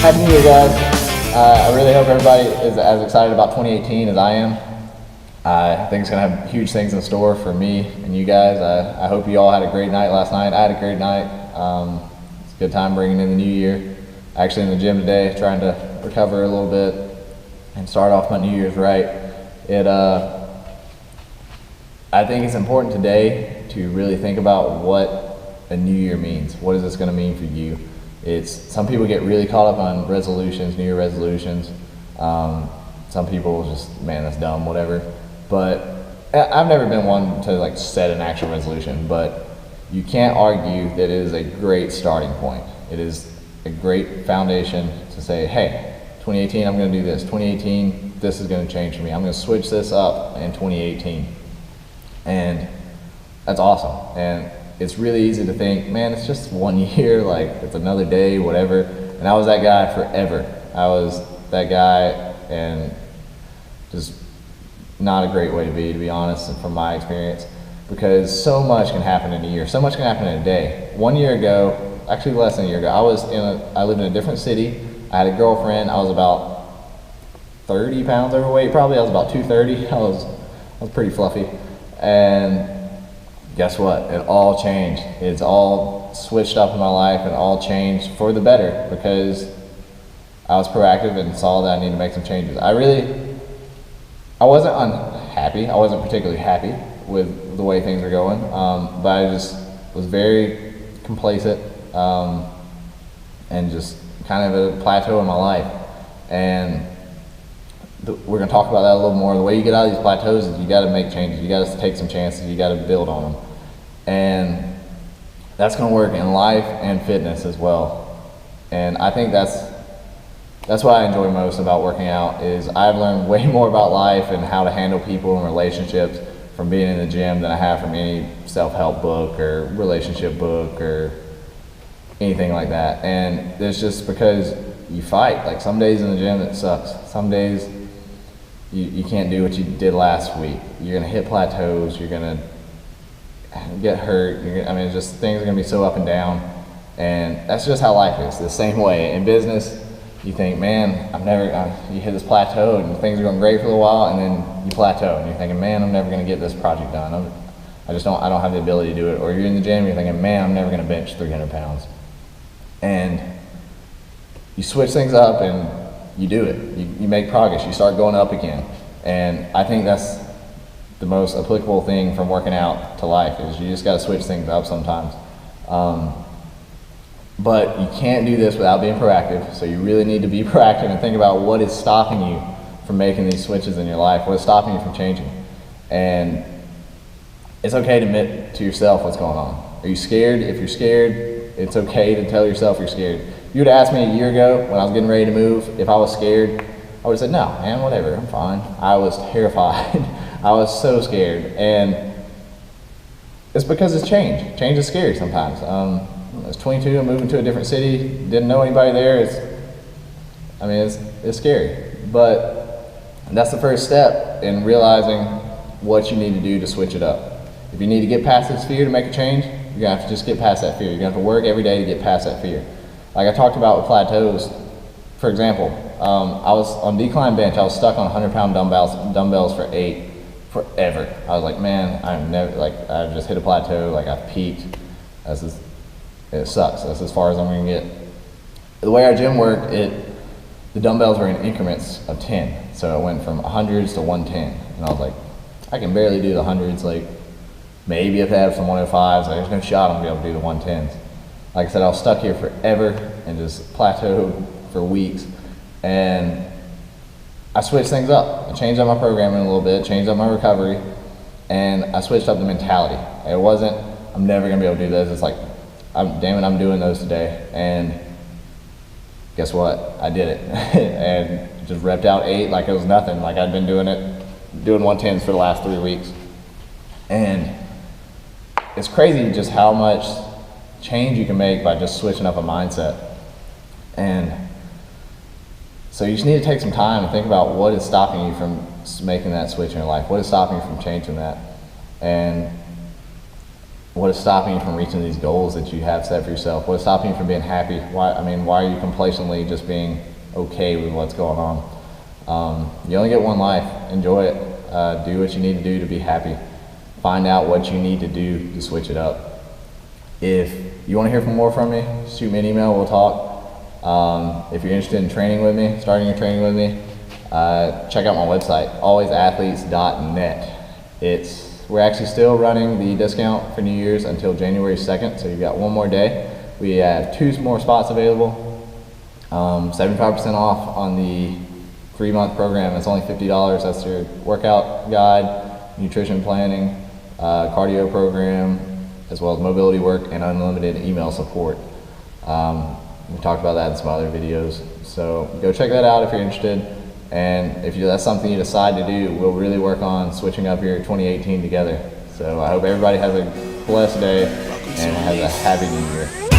Happy New Year, guys. I really hope everybody is as excited about 2018 as I am. I think it's going to have huge things in store for me and you guys. I hope you all had a great night last night. I had a great night. It's a good time bringing in the new year. Actually in the gym today, trying to recover a little bit and start off my New Year's right. I think it's important today to really think about what a new year means. What is this going to mean for you? Some people get really caught up on resolutions, New Year resolutions. Some people just, man, that's dumb, whatever. But I've never been one to like set an actual resolution, but you can't argue that it is a great starting point. It is a great foundation to say, hey, 2018, I'm going to do this. 2018, this is going to change for me. I'm going to switch this up in 2018. And that's awesome. And it's really easy to think, man, it's just 1 year, like it's another day, whatever. And I was that guy forever. I was that guy, and just not a great way to be honest, from my experience, because so much can happen in a year. So much can happen in a day. 1 year ago, actually less than a year ago, I lived in a different city. I had a girlfriend. I was about 30 pounds overweight, probably. I was about 230. I was pretty fluffy. And guess what? It all changed. It's all switched up in my life, and all changed for the better because I was proactive and saw that I needed to make some changes. I wasn't unhappy. I wasn't particularly happy with the way things were going, but I just was very complacent and just kind of a plateau in my life. And we're going to talk about that a little more. The way you get out of these plateaus is you got to make changes. You got to take some chances. You got to build on them. And that's going to work in life and fitness as well. And I think that's what I enjoy most about working out, is I've learned way more about life and how to handle people and relationships from being in the gym than I have from any self-help book or relationship book or anything like that. And it's just because you fight. Like some days in the gym it sucks. Some days you can't do what you did last week. You're going to hit plateaus. You're going to get hurt. It's just things are going to be so up and down. And that's just how life is. The same way in business, you think, man, you hit this plateau and things are going great for a little while, and then you plateau and you're thinking, man, I'm never going to get this project done. I don't have the ability to do it. Or you're in the gym and you're thinking, man, I'm never going to bench 300 pounds. And you switch things up and you do it. You make progress. You start going up again. And I think that's the most applicable thing from working out to life, is you just got to switch things up sometimes. But you can't do this without being proactive. So you really need to be proactive and think about what is stopping you from making these switches in your life. What is stopping you from changing? And it's okay to admit to yourself what's going on. Are you scared? If you're scared, it's okay to tell yourself you're scared. If you would have asked me a year ago when I was getting ready to move if I was scared, I would have said, no, man, whatever, I'm fine. I was terrified. I was so scared. And it's because it's change. Change is scary sometimes. I was 22, I'm moving to a different city, didn't know anybody there. It's scary. But that's the first step in realizing what you need to do to switch it up. If you need to get past this fear to make a change, you're going to have to just get past that fear. You're going to have to work every day to get past that fear. Like I talked about with plateaus, for example, I was on decline bench. I was stuck on 100-pound dumbbells for 8 forever. I was like, man, I've just hit a plateau. Like I've peaked. It sucks. That's as far as I'm going to get. The way our gym worked, the dumbbells were in increments of 10. So it went from 100s to 110. And I was like, I can barely do the 100s. Like maybe if I have some 105s, there's no shot I'm going to be able to do the 110s. Like I said, I was stuck here forever and just plateaued for weeks. And I switched things up. I changed up my programming a little bit, changed up my recovery, and I switched up the mentality. It wasn't, I'm never going to be able to do this. It's like, damn it, I'm doing those today. And guess what? I did it. And just repped out 8 like it was nothing. Like I'd been doing 110s for the last 3 weeks. And it's crazy just how much change you can make by just switching up a mindset. And so you just need to take some time and think about what is stopping you from making that switch in your life. What is stopping you from changing that? And what is stopping you from reaching these goals that you have set for yourself? What is stopping you from being happy? Why are you complacently just being okay with what's going on? You only get one life. Enjoy it. Do what you need to do to be happy. Find out what you need to do to switch it up. If you want to hear more from me, shoot me an email. We'll talk. If you're interested in training with me, starting your training with me, check out my website, alwaysathletes.net. We're actually still running the discount for New Year's until January 2nd, so you've got one more day. We have 2 more spots available. 75% off on the 3-month program. It's only $50. That's your workout guide, nutrition planning, cardio program, as well as mobility work and unlimited email support. We talked about that in some other videos. So go check that out if you're interested. And if that's something you decide to do, we'll really work on switching up your 2018 together. So I hope everybody has a blessed day and has a happy new year.